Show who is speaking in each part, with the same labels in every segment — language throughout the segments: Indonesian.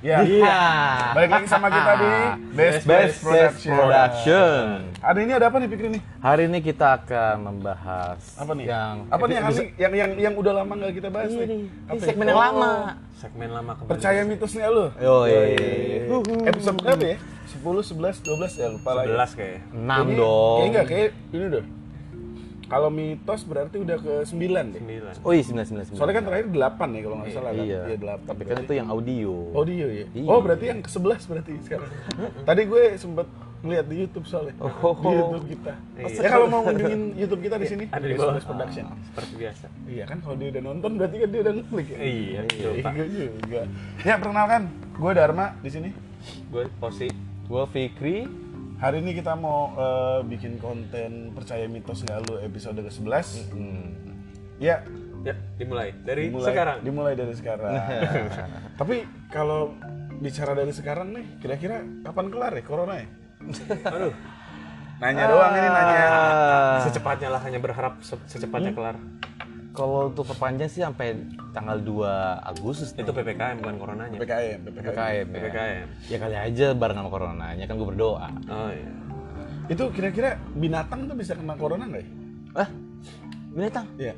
Speaker 1: Ya,
Speaker 2: Iya.
Speaker 1: balik lagi sama kita di Best
Speaker 2: Production.
Speaker 1: Hari ini ada apa nih Fikri nih?
Speaker 2: Hari ini kita akan membahas
Speaker 1: Apa nih?
Speaker 2: yang
Speaker 1: yang udah lama nggak kita bahas
Speaker 2: Ini
Speaker 1: nih?
Speaker 2: ini segmen yang lama.
Speaker 3: Segmen lama kembali.
Speaker 1: Percaya mitosnya lu? Episode berapa ya? 10, 11, 12 ya lupa lagi.
Speaker 3: 11 kayaknya.
Speaker 2: 6 dong.
Speaker 1: Kayak enggak, kayak ini deh. Kalau mitos berarti udah ke 9 deh.
Speaker 3: 9.
Speaker 2: Oh iya 9.
Speaker 1: Soalnya kan terakhir 8 ya kalau nggak salah kan.
Speaker 2: Iya.
Speaker 1: Iya 8.
Speaker 2: Tapi kan itu yang audio.
Speaker 1: audio ya.
Speaker 2: Iya.
Speaker 1: Oh, berarti yang ke-11 berarti sekarang. Tadi gue sempet ngeliat di YouTube soalnya. Di YouTube kita.
Speaker 3: Iya.
Speaker 1: Ya kalau mau ngunjungin YouTube kita di sini
Speaker 3: Ada di bawah.
Speaker 1: Best Production.
Speaker 3: Seperti biasa.
Speaker 1: Iya kan kalau dia udah nonton berarti kan dia udah ngeklik ya.
Speaker 3: Iya, lupa.
Speaker 1: Iya juga. Ya perkenalkan, gue Dharma di sini.
Speaker 3: Gue Posi.
Speaker 2: Gua Fikri.
Speaker 1: Hari ini kita mau bikin konten percaya mitos nggak lu episode ke-11. Ya,
Speaker 3: Ya, dimulai dari sekarang.
Speaker 1: Dimulai dari sekarang. Tapi kalau bicara dari sekarang nih, kira-kira kapan kelar ya corona ya?
Speaker 3: Aduh,
Speaker 1: Nanya doang ini nanya.
Speaker 3: secepatnya lah, hanya berharap secepatnya kelar.
Speaker 2: Kalau untuk perpanjang sih sampai tanggal 2 Agustus nih.
Speaker 3: Itu PPKM bukan coronanya.
Speaker 1: PPKM.
Speaker 2: PPKM ya.
Speaker 3: PPKM.
Speaker 2: Ya kali aja bareng sama coronanya kan gue berdoa.
Speaker 3: Oh iya.
Speaker 1: Itu kira-kira binatang tuh bisa kena corona nggak ya?
Speaker 2: Ah, binatang?
Speaker 1: Iya.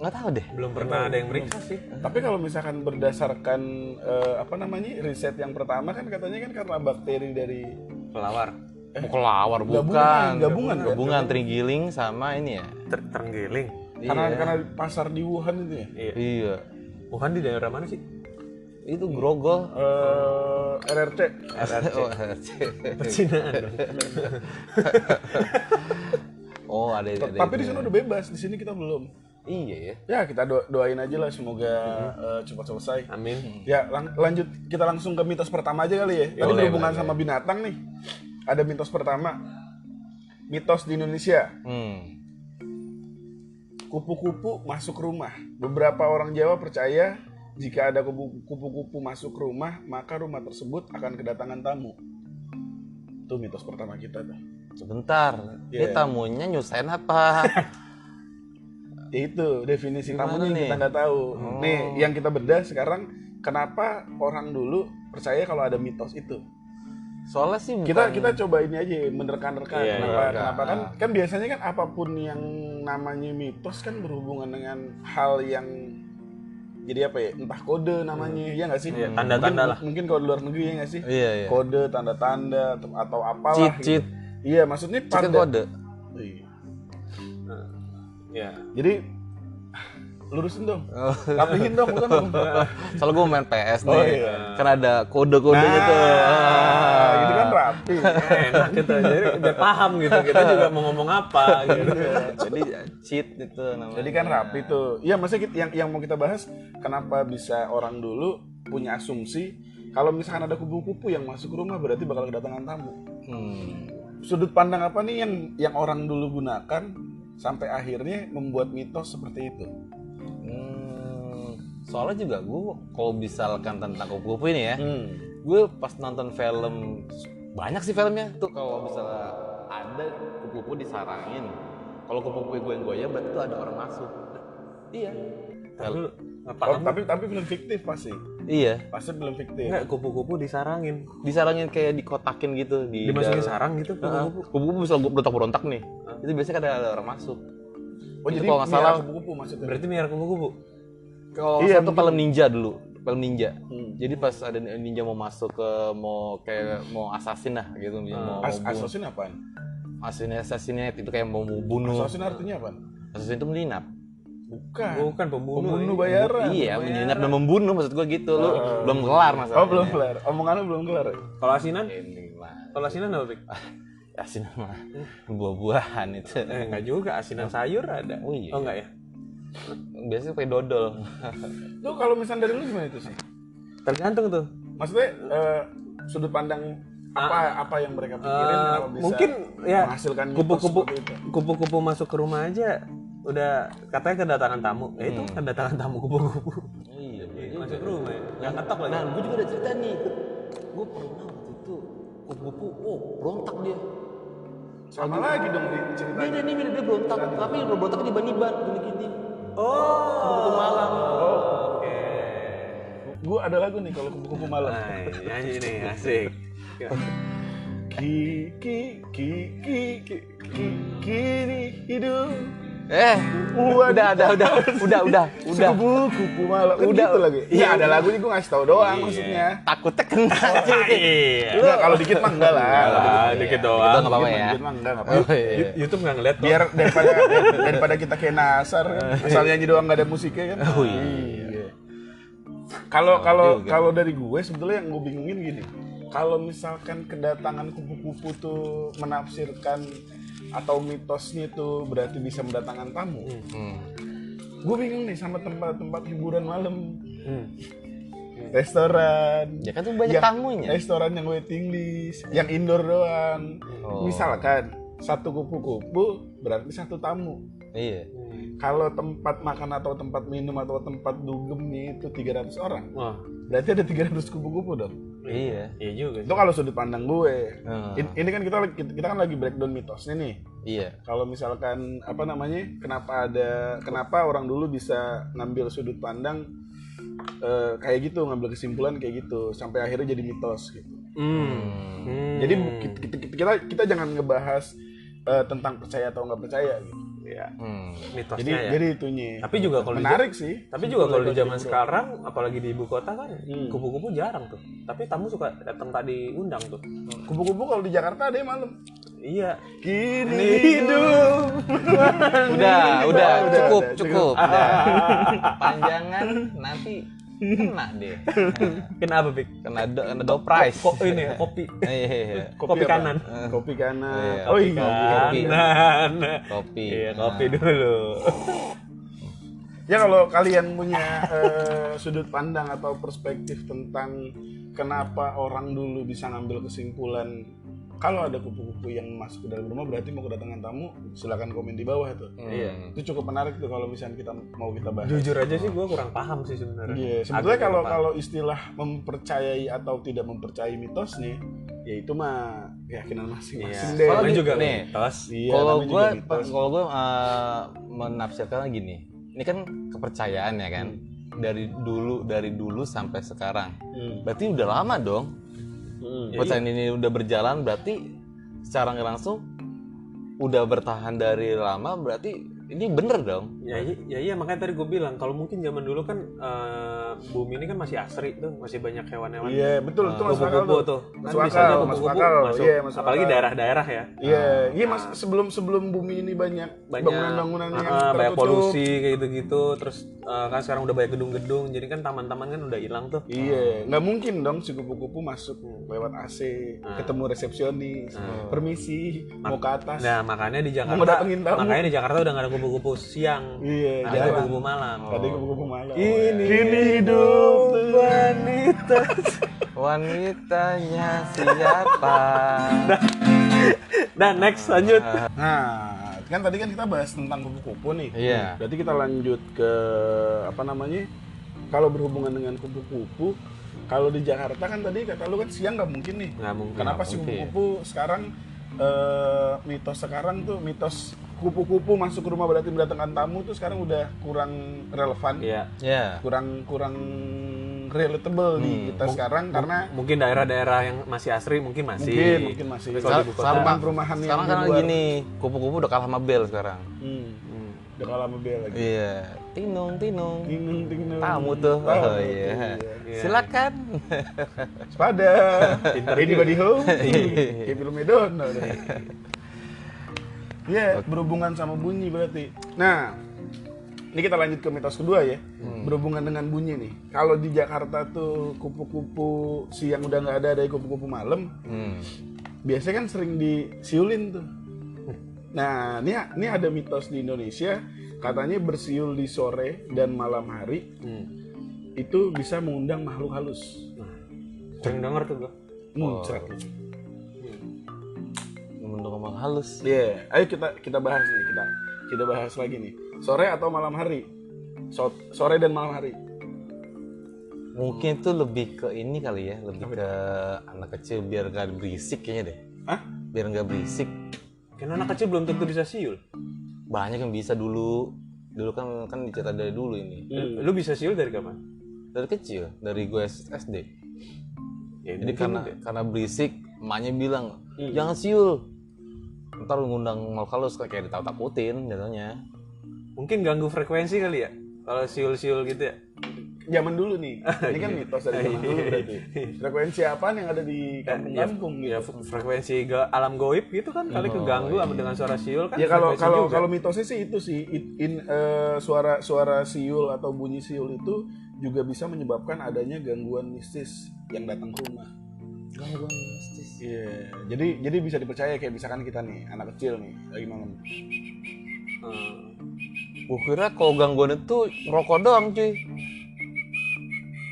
Speaker 2: Nggak tahu deh.
Speaker 3: Belum pernah ada yang meriksa sih.
Speaker 1: Tapi kalau misalkan berdasarkan riset yang pertama kan katanya kan karena bakteri dari
Speaker 3: Pelawar.
Speaker 2: Mau kelawar
Speaker 1: gabungan
Speaker 2: bukan.
Speaker 1: kan?
Speaker 2: Gabungan terenggiling sama ini ya.
Speaker 3: Terenggiling.
Speaker 1: Karena pasar di Wuhan itu ya.
Speaker 3: Iya.
Speaker 2: Iya.
Speaker 3: Wuhan di daerah mana sih?
Speaker 2: Itu grogol.
Speaker 1: RRC.
Speaker 2: Oh, RRC.
Speaker 3: Percinaan dong.
Speaker 2: Oh, ada.
Speaker 1: Tapi di sana udah bebas, di sini kita belum.
Speaker 2: Iya ya.
Speaker 1: Ya kita doain aja lah semoga cepat selesai.
Speaker 3: Amin.
Speaker 1: Ya lanjut kita langsung ke mitos pertama aja kali ya. Tadi
Speaker 2: Boleh,
Speaker 1: berhubungan
Speaker 2: boleh.
Speaker 1: sama binatang nih. Ada mitos pertama. Mitos di Indonesia. Kupu-kupu masuk rumah. Beberapa orang Jawa percaya jika ada kupu-kupu masuk rumah, maka rumah tersebut akan kedatangan tamu. Itu mitos pertama kita tuh.
Speaker 2: Sebentar. Ini
Speaker 1: Iya.
Speaker 2: tamunya nyusahin apa?
Speaker 1: Ya itu definisi
Speaker 2: Gimana
Speaker 1: tamunya yang
Speaker 2: nih?
Speaker 1: kita nggak tahu. Nih yang kita bedah sekarang, kenapa orang dulu percaya kalau ada mitos itu?
Speaker 2: Soalnya sih
Speaker 1: Kita
Speaker 2: bukan-
Speaker 1: kita coba ini aja menerka-nerka.
Speaker 3: Iya,
Speaker 1: Kenapa kan biasanya kan apapun yang namanya mitos kan berhubungan dengan hal yang jadi apa ya, entah kode namanya, ya nggak sih?
Speaker 3: Iya, tanda-tanda lah.
Speaker 1: Mungkin kalau di luar negeri ya nggak sih?
Speaker 2: Iya, iya.
Speaker 1: Kode, tanda-tanda atau apalah.
Speaker 2: Cheat.
Speaker 1: Iya, maksudnya
Speaker 2: Cheat kan kode.
Speaker 1: Iya.
Speaker 3: Ya.
Speaker 1: Jadi lurusin dong, rapihin dong, bukan dong.
Speaker 2: Soalnya gue main PS nih.
Speaker 1: Oh, iya.
Speaker 2: Kan ada kode-kode gitu.
Speaker 1: Gitu kan rapi.
Speaker 3: Enak gitu. Jadi udah paham gitu. Kita juga mau ngomong apa gitu.
Speaker 2: Jadi cheat itu namanya.
Speaker 1: Jadi kan rapi tuh. Iya, maksudnya yang mau kita bahas, kenapa bisa orang dulu punya asumsi kalau misalkan ada kupu-kupu yang masuk rumah berarti bakal kedatangan tamu. Sudut pandang apa nih yang orang dulu gunakan sampai akhirnya membuat mitos seperti itu?
Speaker 2: Soalnya juga gue kalau misalkan tentang kupu-kupu ini ya, gue pas nonton film, banyak sih filmnya tuh, kalau misalnya ada kupu-kupu disarangin, kalau kupu-kupu gue yang goyang berarti tuh ada orang masuk. Iya.
Speaker 3: Lalu
Speaker 1: Oh, tapi belum fiktif pasti.
Speaker 2: Iya.
Speaker 1: Pasti belum fiktif.
Speaker 3: enggak kupu-kupu disarangin.
Speaker 2: Disarangin kayak dikotakin gitu di
Speaker 3: Dimasukin
Speaker 2: dalam-
Speaker 3: sarang gitu kupu-kupu.
Speaker 2: Kupu-kupu bisa berontak-berontak nih. Itu biasanya kan ada orang masuk.
Speaker 1: Oh,
Speaker 2: Itu
Speaker 1: jadi
Speaker 2: kalau nggak salah,
Speaker 1: kupu-kupu maksudnya.
Speaker 3: Berarti miara kupu-kupu.
Speaker 2: kalau
Speaker 1: Iya,
Speaker 2: satu film ninja dulu, film ninja. Jadi pas ada ninja mau masuk ke mau assassin lah gitu, mau
Speaker 1: Assassin apaan?
Speaker 2: assassinate itu kayak mau bunuh.
Speaker 1: Assassin artinya apaan?
Speaker 2: Assassin itu menginap.
Speaker 1: Bukan.
Speaker 3: Bukan pembunuh.
Speaker 1: Pembunuh bayaran.
Speaker 2: Iya, menginap dan membunuh, maksud gua gitu. Lu belum kelar masalahnya.
Speaker 1: Oh, belum kelar. Omongan lu belum kelar. Ya?
Speaker 3: Kalau asinan?
Speaker 2: Ini mah
Speaker 3: Kalau asinan apa, Pik?
Speaker 2: assassin mah buah-buahan itu.
Speaker 3: Enggak juga, asinan sayur ada.
Speaker 2: Oh iya.
Speaker 3: Oh enggak ya?
Speaker 2: Biasanya pakai dodol.
Speaker 1: Tuh kalau misalnya dari lu gimana itu sih?
Speaker 3: Tergantung tuh.
Speaker 1: Maksudnya sudut pandang apa yang mereka pikirin kenapa bisa
Speaker 3: Mungkin ya
Speaker 1: menghasilkan mitos
Speaker 3: kupu-kupu
Speaker 1: seperti itu?
Speaker 3: kupu-kupu masuk ke rumah aja udah katanya kedatangan tamu. Ya itu kedatangan tamu kupu-kupu.
Speaker 2: Iya,
Speaker 3: Masuk rumah ya. Enggak ngetok lagi.
Speaker 2: Nah, gue juga ada cerita nih. Gue pernah waktu itu kupu-kupu, berontak dia.
Speaker 1: Sama lagi dong di ceritanya.
Speaker 2: Ini dia berontak, tapi berontak di ban-ban, gini-gini.
Speaker 3: Oh.
Speaker 2: Kupu-kupu malam.
Speaker 3: Oke.
Speaker 1: gue ada lagu nih kalau kupu-kupu malam.
Speaker 3: Nyanyi nih, asik.
Speaker 1: Kini hidup.
Speaker 2: Udah.
Speaker 1: Kupu-kupu malam. Kan
Speaker 2: Udah.
Speaker 1: gitu lagi. Iya, ada lagunya gue ngasih tahu doang maksudnya.
Speaker 2: Takutnya kena.
Speaker 3: Iya.
Speaker 1: Enggak, kalau dikit mah enggak lah.
Speaker 3: Dikit
Speaker 2: Itu
Speaker 3: doang.
Speaker 2: nggak apa-apa ya.
Speaker 1: Dikit mah enggak apa-apa.
Speaker 2: Oh, iya.
Speaker 3: YouTube nggak ngeliat kok.
Speaker 1: Biar daripada kita kayak Nasar kan. Asal nyanyi doang enggak ada musiknya kan.
Speaker 2: Oh iya.
Speaker 1: Kalau dari gue sebetulnya yang gue bingungin gini. Kalau misalkan kedatangan kupu-kupu tuh menafsirkan atau mitosnya itu berarti bisa mendatangkan tamu. Gue bingung nih sama tempat-tempat hiburan malam. Restoran.
Speaker 2: Ya kan tuh banyak tamunya.
Speaker 1: Restoran yang waiting list, yang indoor doang. Misalkan satu kupu-kupu berarti satu tamu.
Speaker 2: Iya.
Speaker 1: Kalau tempat makan atau tempat minum atau tempat dugemnya itu 300 orang.
Speaker 3: Wah,
Speaker 1: Berarti ada 300 kupu-kupu dong.
Speaker 2: Iya.
Speaker 3: iya juga.
Speaker 1: Itu kalau sudut pandang gue.
Speaker 2: Hmm.
Speaker 1: Ini kan kita kan lagi breakdown mitosnya nih.
Speaker 2: Iya.
Speaker 1: Kalau misalkan kenapa orang dulu bisa ngambil sudut pandang kayak gitu, ngambil kesimpulan kayak gitu sampai akhirnya jadi mitos gitu. Jadi kita jangan ngebahas tentang percaya atau nggak percaya gitu.
Speaker 3: Ya. Mitosnya
Speaker 1: Jadi
Speaker 3: ya.
Speaker 1: jadi itunya.
Speaker 3: Tapi juga kalau
Speaker 1: menarik sih.
Speaker 3: Tapi juga kalau di zaman sekarang, apalagi di ibu kota kan, kupu-kupu jarang tuh. Tapi tamu suka datang tak diundang tuh.
Speaker 1: Kupu-kupu kalau di Jakarta ada yang malam.
Speaker 3: Iya.
Speaker 1: Kini hidup.
Speaker 2: Udah, cukup.
Speaker 1: cukup.
Speaker 2: Udah. Panjangan nanti kena deh.
Speaker 3: Kenapa, Bik?
Speaker 2: Kena do price.
Speaker 3: Ini ya, kopi.
Speaker 2: Iya.
Speaker 3: Kopi
Speaker 1: apa?
Speaker 3: kanan.
Speaker 1: Kopi kanan.
Speaker 2: Iya.
Speaker 1: Oh iya.
Speaker 2: Kopi.
Speaker 3: Kanan.
Speaker 2: Kopi.
Speaker 3: Iya, kopi dulu.
Speaker 1: Ya kalau kalian punya sudut pandang atau perspektif tentang kenapa orang dulu bisa ngambil kesimpulan kalau ada kupu-kupu yang masuk ke dalam rumah berarti mau kedatangan tamu, silakan komen di bawah tuh.
Speaker 3: Iya.
Speaker 1: Itu cukup menarik tuh kalau misalnya kita bahas.
Speaker 3: Jujur aja sih gue kurang paham sih sebenarnya.
Speaker 1: Iya, sebetulnya kalau istilah mempercayai atau tidak mempercayai mitos nih, ya itu mah keyakinan masing-masing deh.
Speaker 3: Soalnya juga
Speaker 2: nih,
Speaker 3: mitos.
Speaker 1: Iya,
Speaker 2: Kalau
Speaker 1: namanya juga mitos.
Speaker 2: gue menafsirkan gini, ini kan kepercayaan ya kan, dari dulu sampai sekarang. Berarti udah lama dong. Kepercayaan ini udah berjalan, berarti secara nggak langsung udah bertahan dari lama, berarti ini bener dong.
Speaker 3: Ya iya makanya tadi gue bilang kalau mungkin zaman dulu kan bumi ini kan masih asri tuh, masih banyak hewan-hewan.
Speaker 1: Iya, betul, itu masuk akal
Speaker 3: Kupu-kupu
Speaker 1: tuh.
Speaker 3: Kan
Speaker 1: Masuk
Speaker 3: biasanya
Speaker 1: akal,
Speaker 3: kupu-kupu
Speaker 1: masuk akal.
Speaker 3: masuk,
Speaker 1: Iya, masuk
Speaker 3: apalagi
Speaker 1: akal.
Speaker 3: daerah-daerah ya.
Speaker 1: Iya, Mas, sebelum bumi ini banyak bangunan-bangunan yang
Speaker 3: banyak
Speaker 1: tertutup.
Speaker 3: polusi kayak gitu-gitu, terus kan sekarang udah banyak gedung-gedung, jadi kan taman-taman kan udah hilang tuh.
Speaker 1: Iya, nggak mungkin dong si kupu-kupu masuk lewat AC, ketemu resepsionis, permisi, mau ke atas.
Speaker 3: Nah makanya di
Speaker 1: Mau
Speaker 3: Jakarta,
Speaker 1: datengin tamu.
Speaker 3: makanya di Jakarta udah nggak ada kupu-kupu siang,
Speaker 1: Iya,
Speaker 3: ada
Speaker 1: jarang.
Speaker 3: kupu-kupu malam.
Speaker 1: Ada kupu-kupu malam.
Speaker 3: Kini
Speaker 1: hidup
Speaker 3: wanita.
Speaker 2: Wanitanya siapa?
Speaker 3: Nah next lanjut.
Speaker 1: Nah, kan tadi kan kita bahas tentang kupu-kupu nih.
Speaker 2: Iya.
Speaker 1: Berarti kita lanjut ke kalau berhubungan dengan kupu-kupu, kalau di Jakarta kan tadi kata lu kan siang nggak mungkin nih.
Speaker 3: Nggak mungkin.
Speaker 1: Kenapa sih kupu-kupu sekarang mitos kupu-kupu masuk ke rumah berarti mendatangkan tamu tuh sekarang udah kurang relevan.
Speaker 3: Iya.
Speaker 2: Ya.
Speaker 1: Kurang relatable di kita sekarang karena
Speaker 3: Mungkin daerah-daerah yang masih asri mungkin masih.
Speaker 1: mungkin masih perumahan yang
Speaker 2: Sekarang
Speaker 1: di
Speaker 2: kan
Speaker 1: luar.
Speaker 2: gini, kupu-kupu udah kalah sama bel sekarang.
Speaker 1: Udah kalah sama bel lagi.
Speaker 2: Iya. Tinung.
Speaker 1: Tinung.
Speaker 2: Tamu tuh.
Speaker 1: Tamu.
Speaker 2: Oh iya. Silakan.
Speaker 1: Waspada. Anybody home? Kayak film Medono. Iya, berhubungan sama bunyi berarti. Nah, ini kita lanjut ke mitos kedua ya. Berhubungan dengan bunyi nih. Kalau di Jakarta tuh kupu-kupu siang udah nggak ada kupu-kupu malam. Biasanya kan sering disiulin tuh. Nah, ini ada mitos di Indonesia. Katanya bersiul di sore dan malam hari itu bisa mengundang makhluk halus.
Speaker 3: Sering denger tuh gua.
Speaker 1: Muncrat.
Speaker 2: Mendung sama halus.
Speaker 1: Iya, ayo kita bahas nih, kita bahas lagi nih. Sore atau malam hari? Sore dan malam hari.
Speaker 2: Mungkin tuh lebih ke ini kali ya, lebih ke anak kecil biar gak berisik kayaknya deh.
Speaker 1: Hah?
Speaker 2: Biar gak berisik.
Speaker 3: Kan anak kecil belum tentu bisa siul.
Speaker 2: Banyak yang bisa dulu kan dicerita dari dulu ini.
Speaker 3: Lu bisa siul dari kapan?
Speaker 2: dari kecil, dari gue SD.
Speaker 3: Ya,
Speaker 2: Jadi
Speaker 3: mungkin
Speaker 2: karena berisik, emaknya bilang jangan siul. Ntar lu ngundang makhluk halus kayak ditakut-takutin jatuhnya.
Speaker 3: mungkin ganggu frekuensi kali ya. Kalau siul-siul gitu ya.
Speaker 1: Zaman dulu nih, ini kan mitos dari zaman dulu berarti. Frekuensi apaan yang ada di kampung-kampung gitu?
Speaker 3: Ya frekuensi alam goib gitu kan kali keganggu sama dengan suara siul kan.
Speaker 1: Ya kalau
Speaker 3: frekuensi juga.
Speaker 1: kalau mitosnya sih itu sih suara siul atau bunyi siul itu juga bisa menyebabkan adanya gangguan mistis yang datang ke rumah.
Speaker 2: Gangguan mistis.
Speaker 1: Iya, jadi bisa dipercaya kayak misalkan kita nih anak kecil nih lagi malam.
Speaker 2: Gue kira kalau gangguan itu rokok doang cuy.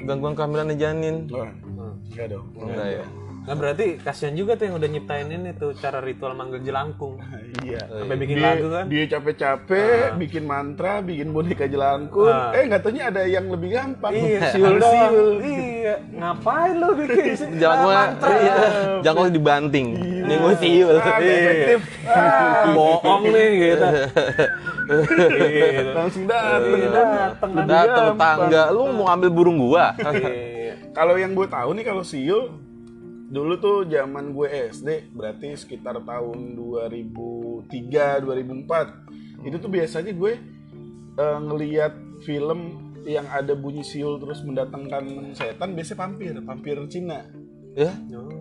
Speaker 2: Gangguan kehamilan janin.
Speaker 1: Enggak dong.
Speaker 2: Enggak ya.
Speaker 3: Nah berarti kasihan juga tuh yang udah nyiptain ini tuh cara ritual manggil jelangkung.
Speaker 1: Iya.
Speaker 3: Sampai bikin lagu kan.
Speaker 1: Dia capek-capek bikin mantra, bikin boneka jelangkung. Enggak taunya ada yang lebih gampang.
Speaker 3: Iya, siul doang. Iya, ngapain lo bikin
Speaker 2: Jangan jangan dibanting. Ini gue siul.
Speaker 1: Efektif.
Speaker 3: Bohong nih gitu.
Speaker 1: Langsung dateng.
Speaker 2: Datang tangga, lu mau ngambil burung gua.
Speaker 1: Kalau yang gue tahu nih kalau siul dulu tuh zaman gue SD berarti sekitar tahun 2003 2004 itu tuh biasanya gue ngelihat film yang ada bunyi siul terus mendatangkan setan biasanya vampir Cina.
Speaker 2: Ya?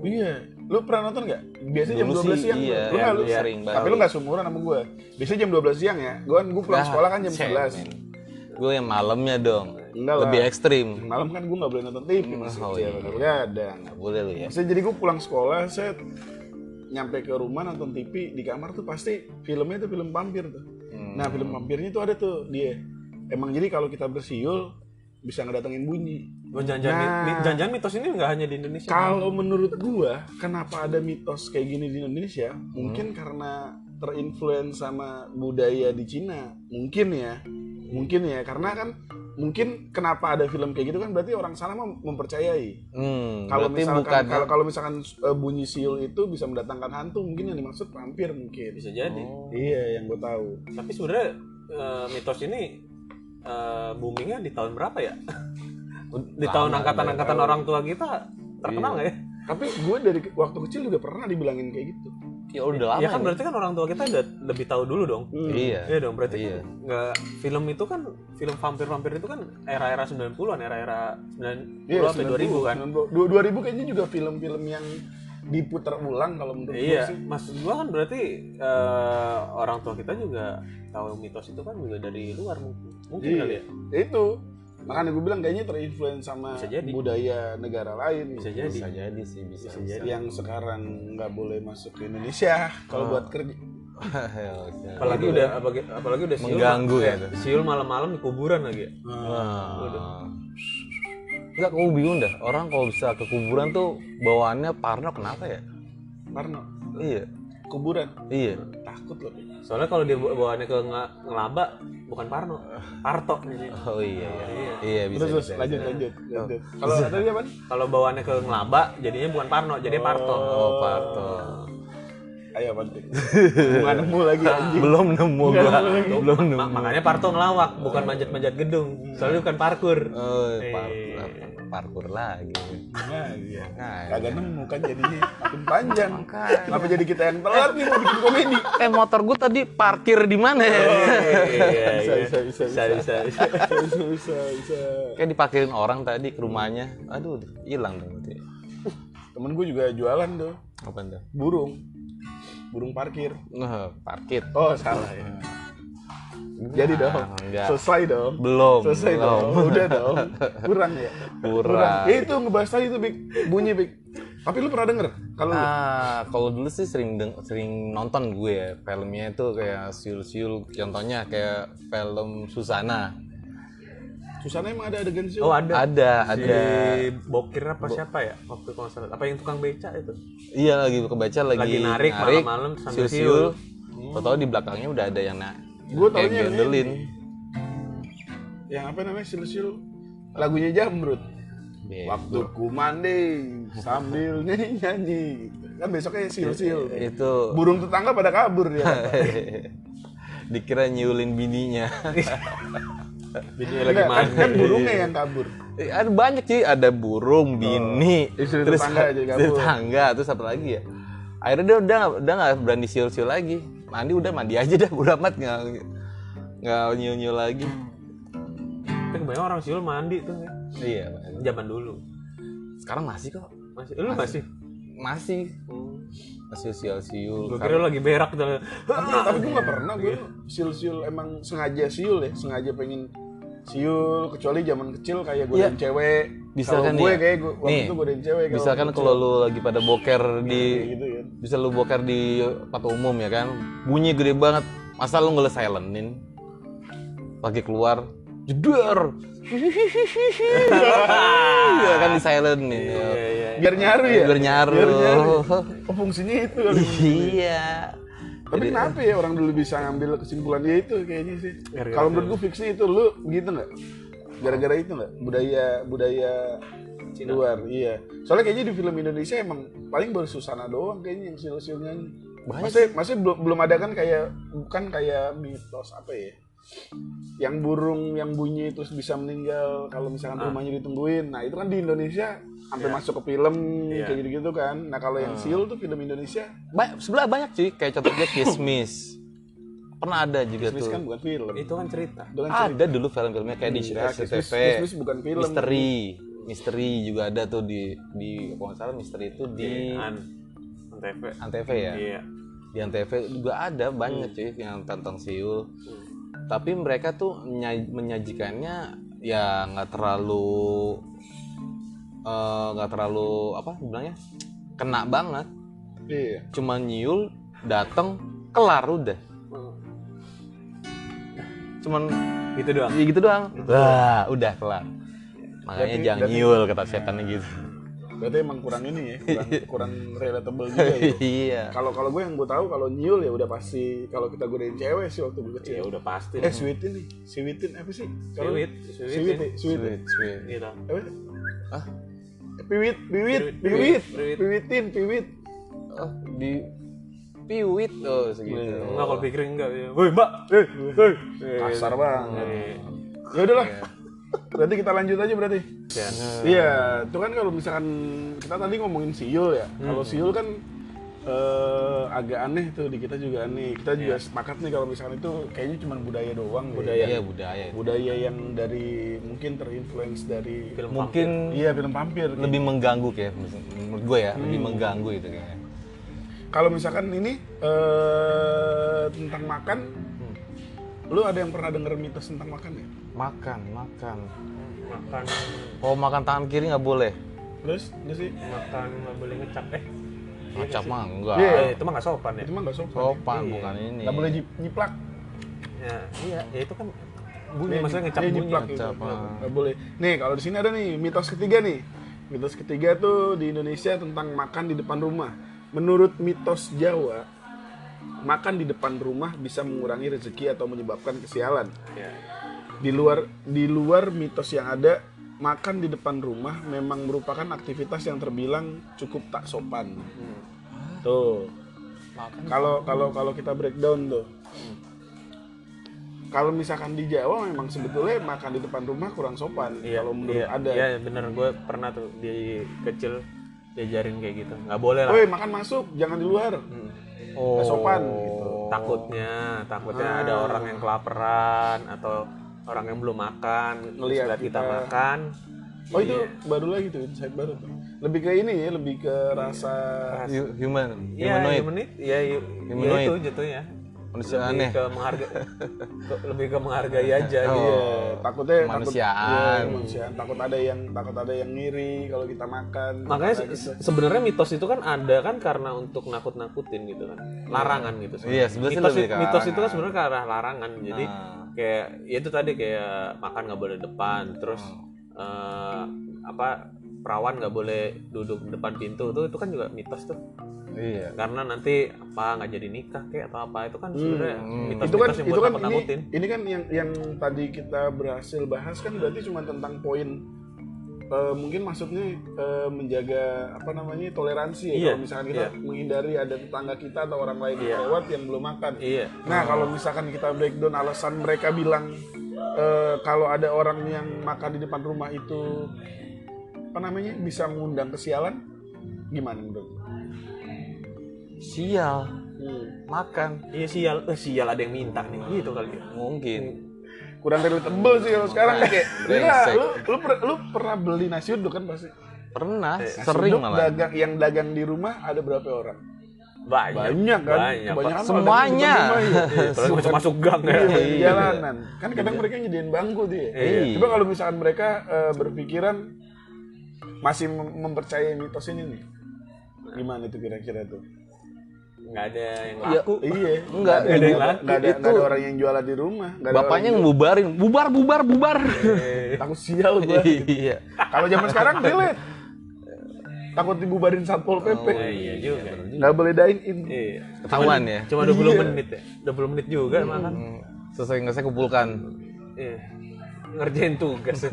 Speaker 1: Iya, lu pernah nonton nggak? Biasanya jam
Speaker 2: Dulu
Speaker 1: 12
Speaker 2: sih,
Speaker 1: siang.
Speaker 2: iya,
Speaker 1: Lu nggak, lu
Speaker 2: sering banget.
Speaker 1: tapi lu nggak seumuran sama gue. Biasanya jam 12 siang ya. Gue pulang sekolah kan jam 11.
Speaker 2: Gue yang malamnya dong.
Speaker 1: Enggak
Speaker 2: Lebih
Speaker 1: lah.
Speaker 2: ekstrim.
Speaker 1: Malam kan gue nggak boleh nonton TV masih kecil. Kadang.
Speaker 2: Nggak boleh lu ya.
Speaker 1: Jadi gue pulang sekolah, set nyampe ke rumah nonton TV di kamar tuh pasti filmnya tuh film vampir tuh. Nah film vampirnya tuh ada tuh dia. Emang jadi kalau kita bersiul bisa ngedatengin bunyi.
Speaker 3: Jangan-jangan mitos ini nggak hanya di Indonesia.
Speaker 1: Kalau menurut gua, kenapa ada mitos kayak gini di Indonesia? Mungkin karena terinfluence sama budaya di Cina. Mungkin ya, karena kan mungkin kenapa ada film kayak gitu kan berarti orang sana mempercayai. Kalau misalkan bunyi siul itu bisa mendatangkan hantu, mungkin yang dimaksud vampir mungkin.
Speaker 3: Bisa jadi.
Speaker 1: Iya, yang gua tahu.
Speaker 3: Tapi sebenarnya mitos ini boomingnya di tahun berapa ya? Di tahun angkatan orang tua kita terkenal nggak ya?
Speaker 1: Tapi gue dari waktu kecil juga pernah dibilangin kayak gitu.
Speaker 2: Ya udah lama.
Speaker 3: Ya kan berarti kan orang tua kita udah lebih tahu dulu dong.
Speaker 2: Iya.
Speaker 3: Iya dong, berarti kan nggak film itu kan film vampir itu kan era-era 90-an, era-era 90 sampai 2000 kan.
Speaker 1: 2000 kayaknya juga film-film yang diputar ulang kalau menurut gue
Speaker 3: Iya,
Speaker 1: sih.
Speaker 3: maksud gua kan berarti orang tua kita juga tahu mitos itu kan juga dari luar mungkin kali ya.
Speaker 1: Itu makanya gue bilang kayaknya terinfluence sama budaya negara lain.
Speaker 3: Bisa jadi.
Speaker 2: Bisa jadi sih, bisa jadi.
Speaker 1: Yang sekarang nggak boleh masuk ke Indonesia kalau buat kerja.
Speaker 3: Apalagi udah siul,
Speaker 2: mengganggu ya.
Speaker 3: Siul malam-malam di kuburan lagi.
Speaker 2: Enggak, aku bingung dah. Orang kalau bisa ke kuburan tuh bawaannya parno kenapa ya?
Speaker 1: Parno.
Speaker 2: Iya.
Speaker 1: Kuburan.
Speaker 2: Iya.
Speaker 1: Takut loh.
Speaker 3: Soalnya kalau dia bawaannya ke ngelaba bukan Parno, Parto ini.
Speaker 2: Oh iya. Iya bisa.
Speaker 1: Terus lanjut. Kalau ada dia apa?
Speaker 3: Kalau bawaannya ke ngelaba jadinya bukan Parno, jadi Parto.
Speaker 2: Oh, Parto.
Speaker 1: Ayo penting. Nggak nemu lagi anjing.
Speaker 2: Belum nemu gua. Belum nemu.
Speaker 3: Makanya Parto ngelawak, bukan manjat-manjat gedung. Soalnya bukan parkur.
Speaker 2: Oh, parkur lagi.
Speaker 1: Nah, iya. Kagak nemu kan jadinya makin panjang. Kenapa jadi kita yang telat nih mau bikin komedi?
Speaker 2: Motor gua tadi parkir di mana ya?
Speaker 1: Bisa.
Speaker 2: Kayak diparkirin orang tadi ke rumahnya. Aduh, hilang dong berarti.
Speaker 1: Temen gue juga jualan tuh.
Speaker 2: Apa tuh?
Speaker 1: Burung parkir.
Speaker 2: Nah, parkir.
Speaker 1: Oh, salah ya. Jadi dong.
Speaker 2: Enggak.
Speaker 1: Selesai dong.
Speaker 2: Belum.
Speaker 1: Udah dong. Kurang ya?
Speaker 2: Kurang.
Speaker 1: Itu ngebahas tadi tuh, Bik. Bunyi, Bik. Tapi lu pernah denger?
Speaker 2: Kalau dulu sih sering nonton gue ya. Filmnya itu kayak siul-siul. Contohnya kayak film Susana.
Speaker 1: Susana emang ada adegan siul?
Speaker 3: Oh, ada.
Speaker 2: Ada.
Speaker 3: Bokir apa siapa ya? Waktu kalau salah. Apa yang tukang beca itu?
Speaker 2: Iya, lagi kebaca lagi
Speaker 3: narik malam-malam sambil
Speaker 2: siul. Tahu di belakangnya udah ada yang
Speaker 1: gue taunya yang
Speaker 2: gandelin.
Speaker 1: Yang apa namanya siul-siul? Lagunya Jamrut. Waktu ku mandi sambil nyanyi. Kan besoknya siul-siul.
Speaker 2: Itu
Speaker 1: burung tetangga pada kabur ya.
Speaker 2: dikira nyulin bininya.
Speaker 3: Bininya lagi
Speaker 1: Kan
Speaker 3: mandi.
Speaker 1: burungnya yang kabur.
Speaker 2: Ada banyak sih, ada burung, bini,
Speaker 1: Istri
Speaker 2: terus
Speaker 1: tetangga jadi kabur.
Speaker 2: istri tetangga, terus apa lagi ya? Akhirnya dia udah nggak berani siul-siul lagi. Mandi aja dah, udah amat nggak nyiul lagi.
Speaker 3: Tapi kebanyakan orang siul mandi tuh ya.
Speaker 2: Iya,
Speaker 3: Zaman dulu.
Speaker 2: sekarang masih kok,
Speaker 3: Masih lu masih?
Speaker 2: masih siul-siul.
Speaker 3: Gue kira lu lagi berak tuh.
Speaker 1: Tapi gue nggak pernah, gue siul-siul emang sengaja siul ya, sengaja pengen siul, kecuali zaman kecil kayak godain cewek.
Speaker 2: Misalkan
Speaker 1: Kalau gue
Speaker 2: ya,
Speaker 1: kayak waktu
Speaker 2: nih,
Speaker 1: itu godain cewek.
Speaker 2: misalkan kalau lu lagi pada boker di
Speaker 1: gitu ya.
Speaker 2: bisa lu boker di tempat umum ya kan, bunyi gede banget, masa lu nggak silentin lagi keluar jedar ya kan di silentin ya.
Speaker 1: Biar nyaru ya.
Speaker 2: Biar nyaru.
Speaker 1: Oh, fungsinya itu.
Speaker 2: Iya.
Speaker 1: Tapi kenapa ya orang dulu bisa ngambil kesimpulan dia itu kayaknya sih.
Speaker 3: Gara-gara
Speaker 1: Kalau menurut gue fiksi itu, lu gitu nggak? Gara-gara itu nggak? Budaya
Speaker 3: Cina.
Speaker 1: luar, iya. Soalnya kayaknya di film Indonesia emang paling baru Susana doang kayaknya yang siul-siul nyanyi. Masih belum ada kan bukan kayak mitos apa ya? Yang burung yang bunyi terus bisa meninggal kalau misalkan rumahnya ditungguin. Nah, itu kan di Indonesia sampai masuk ke film kayak gitu-gitu kan. Nah, kalau yang siul tuh film Indonesia
Speaker 2: Sebelah banyak sih, kayak contohnya Kismis. Pernah ada juga
Speaker 1: Kismis
Speaker 2: tuh.
Speaker 1: kan bukan film.
Speaker 3: Itu kan cerita.
Speaker 1: Itu kan cerita.
Speaker 2: Ada dulu film-filmnya kayak di SCTV.
Speaker 1: Kismis bukan film.
Speaker 2: Misteri juga ada tuh di kalau nggak salah misteri itu di
Speaker 3: Antv.
Speaker 2: Antv ya.
Speaker 3: Iya.
Speaker 2: Di Antv juga ada banyak cuy yang tentang siul. Tapi mereka tuh menyajikannya ya nggak terlalu apa bilangnya kena banget.
Speaker 1: Iya.
Speaker 2: Cuma nyiul dateng kelar udah. Cuman
Speaker 3: Gitu doang.
Speaker 2: ya gitu doang. Wah, udah kelar. Makanya jangan nyiul kata setannya gitu.
Speaker 1: Berarti emang kurang ini ya, kurang relatable juga ya.
Speaker 2: Iya.
Speaker 1: Kalau gue yang gue tahu kalau nyiul ya udah pasti kalau kita godain cewek sih waktu gue kecil.
Speaker 3: Ya udah pasti.
Speaker 1: Sweetin apa sih?
Speaker 3: Sweet.
Speaker 2: Sweet.
Speaker 3: Gitu.
Speaker 1: Apa?
Speaker 2: Ah,
Speaker 1: Piwit.
Speaker 2: oh, di piwit segitu.
Speaker 3: Enggak kalau pikirin enggak ya. Woi, Mbak.
Speaker 1: Kasar banget. Ya udahlah. Berarti kita lanjut aja berarti.
Speaker 3: Ya.
Speaker 1: Iya, itu kan kalau misalkan kita tadi ngomongin siul ya. Kalau siul kan agak aneh tuh di kita juga aneh. Kita juga sepakat nih kalau misalkan itu kayaknya cuma budaya doang.
Speaker 2: Iya, budaya.
Speaker 1: Budaya yang dari mungkin terinfluence dari
Speaker 2: Mungkin
Speaker 1: film vampir.
Speaker 2: lebih mengganggu kayak menurut gue ya, lebih mengganggu itu kayaknya.
Speaker 1: Kalau misalkan ini tentang makan, lu ada yang pernah denger mitos tentang makan ya?
Speaker 2: Makan.
Speaker 3: Makan.
Speaker 2: Kalau makan tangan kiri nggak boleh.
Speaker 1: Terus, enggak sih?
Speaker 3: Makan nggak boleh ngecap.
Speaker 2: Ngacap mah enggak.
Speaker 1: Iya.
Speaker 3: Itu mah nggak sopan ya.
Speaker 1: Itu mah nggak sopan.
Speaker 2: Sopan bukan ini.
Speaker 1: Nggak boleh nyiplak.
Speaker 3: Ya, iya, ya itu kan bunyi maksudnya ngecap bunyi.
Speaker 1: nyiplak gitu.
Speaker 2: ngecap,
Speaker 1: Nggak boleh. Nih, kalau di sini ada nih mitos ketiga nih. Mitos ketiga tuh di Indonesia tentang makan di depan rumah. Menurut mitos Jawa, makan di depan rumah bisa mengurangi rezeki atau menyebabkan kesialan.
Speaker 3: Ya.
Speaker 1: Di luar mitos yang ada, makan di depan rumah memang merupakan aktivitas yang terbilang cukup tak sopan. Tuh. Kalau kita breakdown tuh. Kalau misalkan di Jawa memang sebetulnya makan di depan rumah kurang sopan. Kalau menurut ada.
Speaker 3: Iya, bener, gue pernah tuh di kecil diajarin kayak gitu. Nggak boleh lah.
Speaker 1: Woi, makan masuk, jangan di luar.
Speaker 2: Oh.
Speaker 1: Nggak sopan gitu.
Speaker 3: Takutnya ada orang yang kelaparan atau orang yang belum makan,
Speaker 1: Ngeliat
Speaker 3: lihat kita
Speaker 1: kita.
Speaker 3: makan.
Speaker 1: Oh itu baru lagi tuh, insight baru tuh. Lebih ke ini ya, lebih ke rasa
Speaker 2: Humanoid.
Speaker 3: Iya,
Speaker 2: Humanoid.
Speaker 3: itu jatuhnya.
Speaker 2: Manusia
Speaker 3: Lebih
Speaker 2: aneh.
Speaker 3: lebih ke menghargai aja
Speaker 2: Oh.
Speaker 3: gitu.
Speaker 1: takutnya
Speaker 2: Kemanusiaan.
Speaker 1: kemanusiaan. Takut ada yang ngiri kalau kita makan.
Speaker 3: Makanya
Speaker 1: gitu.
Speaker 3: sebenarnya mitos itu kan ada kan karena untuk nakut-nakutin gitu kan. Larangan gitu.
Speaker 2: Iya, sebenarnya sih
Speaker 3: mitos,
Speaker 2: lebih ke
Speaker 3: mitos itu kan
Speaker 2: larangan.
Speaker 3: sebenarnya ke arah larangan. Jadi kayak ya itu tadi kayak makan nggak boleh depan, terus perawan nggak boleh duduk di depan pintu tuh itu kan juga mitos tuh.
Speaker 2: Iya.
Speaker 3: Karena nanti nggak jadi nikah kayak atau apa itu kan sebenarnya mitos-mitos
Speaker 1: itu kan
Speaker 3: yang buat
Speaker 1: ini
Speaker 3: nakut-nakutin.
Speaker 1: kan yang tadi kita berhasil bahas kan berarti cuma tentang poin mungkin maksudnya menjaga toleransi ya.
Speaker 3: Iya,
Speaker 1: Kalau misalkan kita menghindari ada tetangga kita atau orang lain yang lewat yang belum makan.
Speaker 3: Iya.
Speaker 1: Nah kalau misalkan kita breakdown alasan mereka bilang kalau ada orang yang makan di depan rumah itu bisa mengundang kesialan, gimana menurut?
Speaker 2: Sial. Makan.
Speaker 3: Iya sial ada yang minta nih gitu kali ya.
Speaker 2: Mungkin.
Speaker 1: Kurang relatable sih kalau sekarang nih kayak.
Speaker 2: Brengsek.
Speaker 1: Lu pernah beli nasi uduk kan pasti?
Speaker 2: Pernah,
Speaker 1: Nasi
Speaker 2: sering
Speaker 1: uduk
Speaker 2: malah.
Speaker 1: dagang di rumah ada berapa orang?
Speaker 3: Banyak
Speaker 1: kan?
Speaker 3: banyak, Pak.
Speaker 1: Kebanyakan
Speaker 2: Semuanya.
Speaker 3: Terus masuk gang ya.
Speaker 1: Iya, di jalanan. Kan kadang mereka nyediain bangku dia.
Speaker 2: Iya.
Speaker 1: Coba kalau misalkan mereka berpikiran masih mempercayai mitos ini nih. Gimana itu kira-kira tuh?
Speaker 3: Nggak ada yang
Speaker 2: Iya.
Speaker 3: laku.
Speaker 1: Iya.
Speaker 2: Enggak,
Speaker 3: Nggak ada yang laku.
Speaker 1: Nggak ada orang yang jualan di rumah. Nggak ada
Speaker 2: bapaknya
Speaker 1: orang
Speaker 2: ngebubarin. Bubar.
Speaker 1: yang takut sial gua.
Speaker 2: Iya.
Speaker 1: Kalau zaman sekarang relate. Takut dibubarin Satpol PP.
Speaker 3: Iya juga.
Speaker 1: Nggak boleh dine in.
Speaker 3: Iya.
Speaker 2: Ketahuan ya.
Speaker 3: Cuma 20 menit ya. 20 menit juga makan.
Speaker 2: Selesai nggak saya kumpulkan.
Speaker 3: Iya. Ngerjain tugas.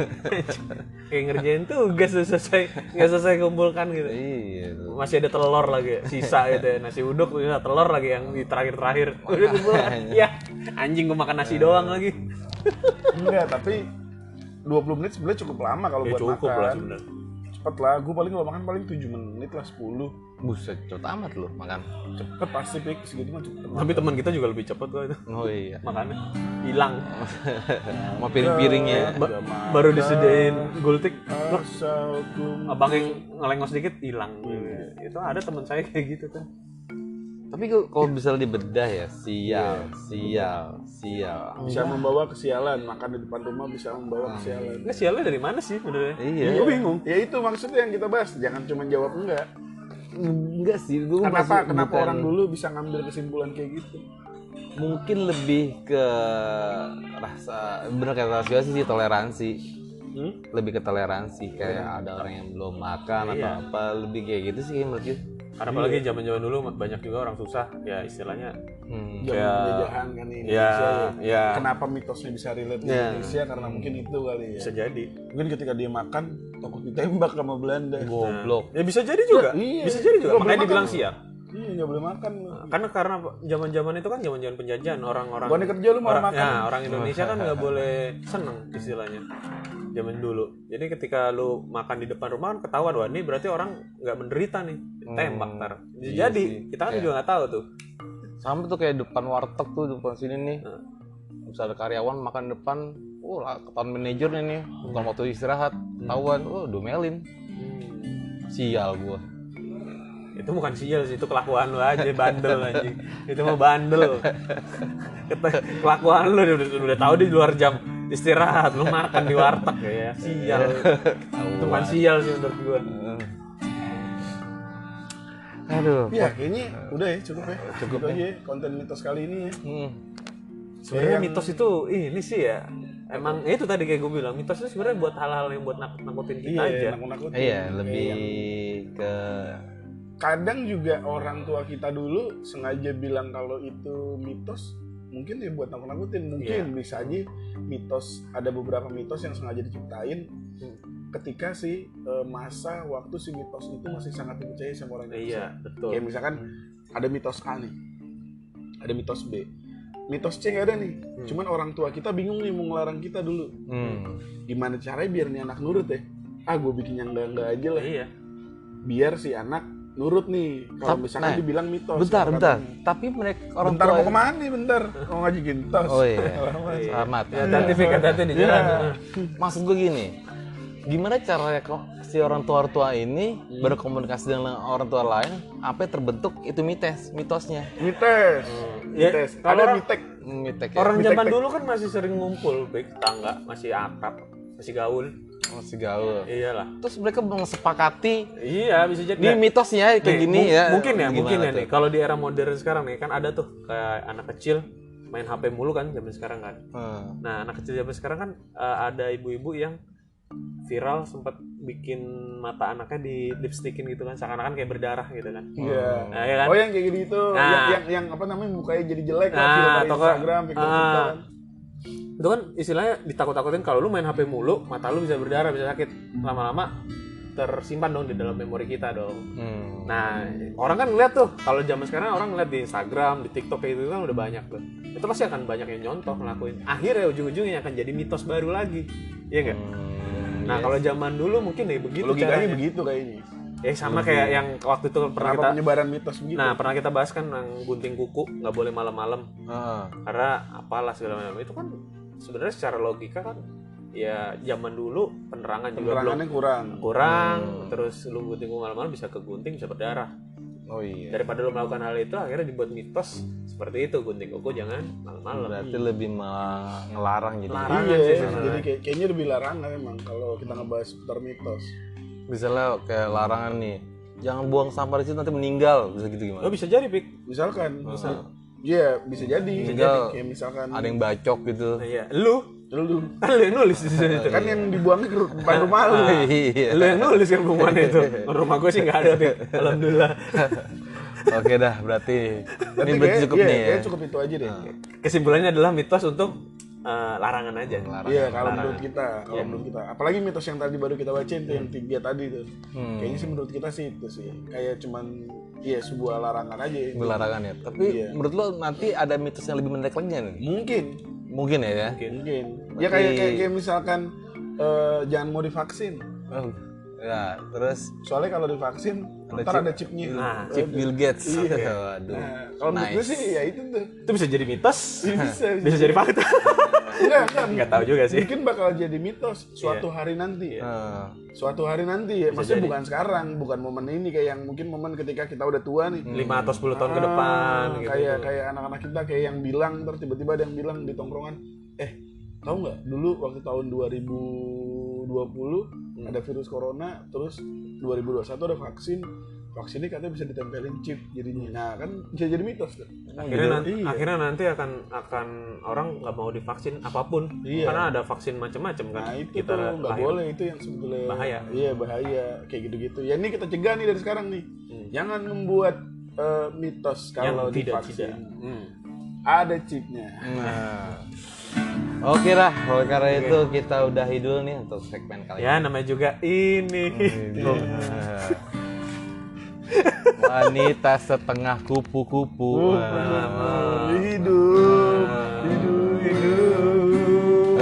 Speaker 3: Kayak ngerjain tugas nggak selesai kumpulkan gitu.
Speaker 2: Iya.
Speaker 3: Masih ada telur lagi sisa gitu ya. Nasi uduk bisa telur lagi yang di terakhir udah kumpulkan. Ya anjing gua makan nasi doang lagi.
Speaker 1: Enggak, tapi 20 menit sebenarnya cukup lama kalau buat
Speaker 3: Cukup
Speaker 1: makan.
Speaker 3: lah sebenarnya.
Speaker 1: Cepet lah, gue paling kalau makan paling 7 menit lah, 10.
Speaker 2: Buset, cepet amat lu makan.
Speaker 1: Cepet pasti, Pik. Segitu mah cepet.
Speaker 3: Tapi teman kita juga lebih cepet kok itu
Speaker 2: Oh iya.
Speaker 3: makannya. Hilang.
Speaker 2: Sama piring-piringnya.
Speaker 3: Baru disediain gultik.
Speaker 1: Asalku.
Speaker 3: Abang yang ngelengos dikit hilang. Itu ada teman saya kayak gitu kan.
Speaker 2: Tapi kalau bisa dibedah ya, sial.
Speaker 1: Bisa membawa kesialan, makan di depan rumah bisa membawa kesialan.
Speaker 3: Nggak sialnya dari mana sih sebenarnya?
Speaker 2: Iya.
Speaker 3: Gue bingung.
Speaker 1: Ya itu maksudnya yang kita bahas, jangan cuma jawab enggak.
Speaker 2: Enggak sih, gue
Speaker 1: Kenapa orang dulu bisa ngambil kesimpulan kayak gitu?
Speaker 2: mungkin lebih ke rasa, bener kata Rasio sih, toleransi. Lebih ke toleransi, kayak ada orang yang belum makan atau apa, lebih kayak gitu sih menurut gue.
Speaker 3: Karena apalagi zaman-zaman dulu banyak juga orang susah, ya istilahnya.
Speaker 1: Zaman penjajahan kan di Indonesia.
Speaker 3: Ya.
Speaker 1: Kenapa mitosnya bisa relate di Indonesia? Karena mungkin itu kali ya.
Speaker 3: Bisa jadi.
Speaker 1: Mungkin ketika dia makan, takut ditembak sama Belanda.
Speaker 2: Goblok.
Speaker 3: Ya bisa jadi juga.
Speaker 1: Iya.
Speaker 3: Bisa jadi juga.
Speaker 1: Nggak boleh
Speaker 3: Makanya dibilang
Speaker 1: makan.
Speaker 3: sial.
Speaker 1: Iya, nggak boleh makan.
Speaker 3: Karena zaman-zaman itu kan zaman-zaman penjajahan orang-orang.
Speaker 1: Bukan kerja lu malah makan.
Speaker 3: Ya, orang Indonesia kan nggak boleh seneng istilahnya. Zaman dulu. Jadi ketika lu makan di depan rumah kan ketahuan, wah ini berarti orang nggak menderita nih, tembak ntar. Bisa
Speaker 2: Iya
Speaker 3: jadi
Speaker 2: sih.
Speaker 3: kita kan juga nggak tahu tuh.
Speaker 2: Sama tuh kayak depan warteg tuh, depan sini nih. Bisa ada karyawan makan depan, ketahuan manajernya nih, bukan waktu istirahat, ketahuan, domelin. Sial gua.
Speaker 3: Itu bukan sial sih, itu kelakuan lu aja, bandel anjing. Itu mah bandel. Kelakuan lu udah tahu di luar jam istirahat, lu makan di warteg ya. Sial. Itu bukan sial sih menurut gua.
Speaker 2: Aduh.
Speaker 1: Ya, kayaknya udah ya, cukup ya. Cukup aja ya, konten mitos kali ini ya.
Speaker 3: Sebenarnya mitos itu ini sih ya. Emang itu tadi kayak gue bilang, mitos itu sebenarnya buat hal-hal yang buat nakut-nakutin kita aja.
Speaker 1: Nakut-nakutin.
Speaker 2: Iya, lebih ke
Speaker 1: Kadang juga orang tua kita dulu sengaja bilang kalau itu mitos, mungkin ya buat nakut-nakutin. Mungkin bisa aja mitos, ada beberapa mitos yang sengaja diciptain ketika masa waktu si mitos itu masih sangat dipercaya sama orang Indonesia.
Speaker 3: Iya, betul.
Speaker 1: Kayak misalkan ada mitos A nih, ada mitos B, mitos C nggak ada nih. Cuman orang tua kita bingung nih mau ngelarang kita dulu. Gimana caranya biar nih anak nurut ya? Gue bikin yang enggak aja lah.
Speaker 3: Iya.
Speaker 1: Biar si anak nurut nih. Kalau misalkan dibilang mitos.
Speaker 2: bentar.
Speaker 1: Kadang,
Speaker 2: Tapi mereka orang
Speaker 1: bentar
Speaker 2: tua
Speaker 1: mau kemana nih? Bentar mau ngajiin tos.
Speaker 2: Oh iya. Selamat.
Speaker 3: Ya, hati-hati di jalan.
Speaker 2: Maksud gue gini, gimana caranya kok si orang tua ini berkomunikasi dengan orang tua lain sampai terbentuk itu mitosnya.
Speaker 1: Mites. Mites.
Speaker 3: Kalau
Speaker 1: Ada
Speaker 3: orang-
Speaker 1: mitek.
Speaker 2: Mitek ya.
Speaker 3: Orang
Speaker 1: Mitek-tek.
Speaker 3: zaman dulu kan masih sering ngumpul, baik tetangga, masih akrab, masih gaul.
Speaker 2: Masih gaul.
Speaker 3: Iyalah.
Speaker 2: Terus mereka sepakati
Speaker 3: Iya, bisa jadi.
Speaker 2: ini mitosnya kayak
Speaker 3: Nih,
Speaker 2: gini ya.
Speaker 3: Mungkin ya
Speaker 2: Gimana tuh?
Speaker 3: nih. Kalau di era modern sekarang nih kan ada tuh kayak anak kecil main HP mulu kan zaman sekarang kan. Nah, anak kecil zaman sekarang kan ada ibu-ibu yang viral sempat bikin mata anaknya di lipstikin gitu kan, seakan-akan kayak berdarah gitu kan.
Speaker 1: Iya.
Speaker 3: Nah, ya kan?
Speaker 1: Oh yang kayak gitu.
Speaker 3: Nah.
Speaker 1: Yang apa namanya mukanya jadi jelek
Speaker 3: Nah,
Speaker 1: filter dari
Speaker 3: atau
Speaker 1: Instagram, filter kan.
Speaker 3: Itu kan istilahnya ditakut-takutin kalau lu main HP mulu, mata lu bisa berdarah, bisa sakit. Lama-lama tersimpan dong di dalam memori kita dong. Nah, orang kan ngeliat tuh, kalau zaman sekarang orang ngeliat di Instagram, di TikTok kayak gitu kan udah banyak tuh. Itu pasti akan banyak yang nyontoh ngelakuin. Akhirnya ujung-ujungnya akan jadi mitos baru lagi. Iya nggak? Nah, kalau zaman dulu mungkin ya begitu
Speaker 1: logikanya
Speaker 3: caranya.
Speaker 1: begitu kayaknya.
Speaker 3: Sama kayak yang waktu itu pernah kita
Speaker 1: penyebaran mitos begitu?
Speaker 3: Nah, pernah kita bahas kan yang gunting kuku nggak boleh malam-malam. Karena apalah segala macam. Itu kan sebenarnya secara logika kan ya zaman dulu penerangannya
Speaker 1: kurang.
Speaker 3: Terus lu gunting kuku malam-malam bisa kegunting, bisa berdarah.
Speaker 2: Oh iya.
Speaker 3: Daripada lu melakukan hal itu akhirnya dibuat mitos seperti itu, gunting kuku jangan malam-malam.
Speaker 2: Berarti lebih malah ngelarang jadi.
Speaker 3: Larangan sih
Speaker 1: Iya,
Speaker 3: sebenarnya.
Speaker 1: jadi kayaknya lebih larangan memang kalau kita ngebahas seputar mitos.
Speaker 2: Misalnya kayak larangan nih, jangan buang sampah di situ nanti meninggal, bisa gitu gimana?
Speaker 3: Oh, bisa jadi, Pik.
Speaker 1: Misalkan, iya bisa jadi. Kayak misalkan
Speaker 2: ada yang bacok gitu.
Speaker 3: Nah, iya, lu
Speaker 1: lu
Speaker 3: yang nulis di situ.
Speaker 1: kan yang dibuangnya ke depan rumah lu.
Speaker 2: Iya.
Speaker 3: Lu yang nulis kan pengumumannya itu. Rumah gue sih nggak ada, Pik. Alhamdulillah.
Speaker 2: Oke dah, berarti ini berarti
Speaker 1: kayak-
Speaker 2: cukup
Speaker 1: iya,
Speaker 2: nih ya.
Speaker 1: kayak cukup itu aja deh.
Speaker 3: Kesimpulannya adalah mitos untuk larangan aja.
Speaker 1: Iya, kalau menurut kita, apalagi mitos yang tadi baru kita bacain tuh yang 3 tadi tuh. Kayaknya sih menurut kita sih itu sih. Kayak cuman sebuah larangan aja.
Speaker 2: Itu larangan ya. Tapi menurut lo nanti ada mitos yang lebih menarik lagi nih?
Speaker 1: Mungkin.
Speaker 2: Ya.
Speaker 1: Mungkin. Ya kayak misalkan jangan mau divaksin.
Speaker 2: Oh, ya, terus
Speaker 1: Soalnya kalau divaksin ntar ada chipnya.
Speaker 3: Nah,
Speaker 2: Chip Bill Gates.
Speaker 1: Iya.
Speaker 2: Waduh.
Speaker 1: Nah, kalau menurut gue sih ya itu tuh.
Speaker 3: itu bisa jadi mitos.
Speaker 1: Bisa
Speaker 3: Bisa jadi fakta.
Speaker 1: Enggak.
Speaker 3: Nggak tahu juga sih.
Speaker 1: Mungkin bakal jadi mitos suatu hari nanti ya. Suatu hari nanti ya. Maksudnya bukan sekarang, bukan momen ini kayak yang mungkin momen ketika kita udah tua nih.
Speaker 3: 5 atau 10 tahun ke depan gitu.
Speaker 1: Kayak anak-anak kita kayak yang bilang ntar tiba-tiba ada yang bilang di tongkrongan, tahu nggak dulu waktu tahun 2020 ada virus corona, terus 2021 ada vaksinnya katanya bisa ditempelin chip jadinya. Nah kan bisa jadi mitos tuh.
Speaker 3: Akhirnya nanti akan orang nggak mau divaksin apapun. Karena ada vaksin macam-macam kan.
Speaker 1: Nah itu tuh nggak boleh, itu yang sebetulnya
Speaker 3: bahaya.
Speaker 1: Iya bahaya kayak gitu-gitu. Ya ini kita cegah nih dari sekarang nih. Jangan membuat mitos kalau divaksin. Ada chipnya.
Speaker 2: Oke lah, oleh karena itu kita udahi dulu nih untuk segmen kali ini.
Speaker 3: Ya namanya juga ini.
Speaker 2: Wanita setengah kupu-kupu.
Speaker 1: Hidup.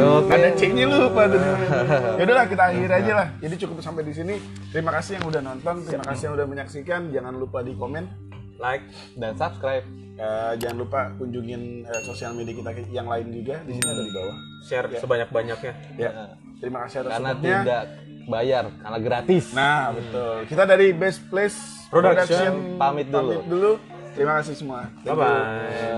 Speaker 2: Oke.
Speaker 1: Ada C-nya lupa tuh. Ya udahlah kita akhir aja lah. Jadi cukup sampai di sini. Terima kasih yang udah nonton, terima kasih yang udah menyaksikan. Jangan lupa di komen,
Speaker 3: Like
Speaker 2: Dan subscribe.
Speaker 1: jangan lupa kunjungin sosial media kita yang lain juga. Di sini ada di bawah.
Speaker 3: share sebanyak-banyaknya.
Speaker 1: Ya. Terima kasih atas
Speaker 2: Karena
Speaker 1: supportnya.
Speaker 2: tidak bayar, karena gratis.
Speaker 1: Nah, betul. Kita dari Best Place
Speaker 3: Production
Speaker 1: Production
Speaker 2: pamit dulu.
Speaker 1: Terima kasih semua.
Speaker 3: Bye bye.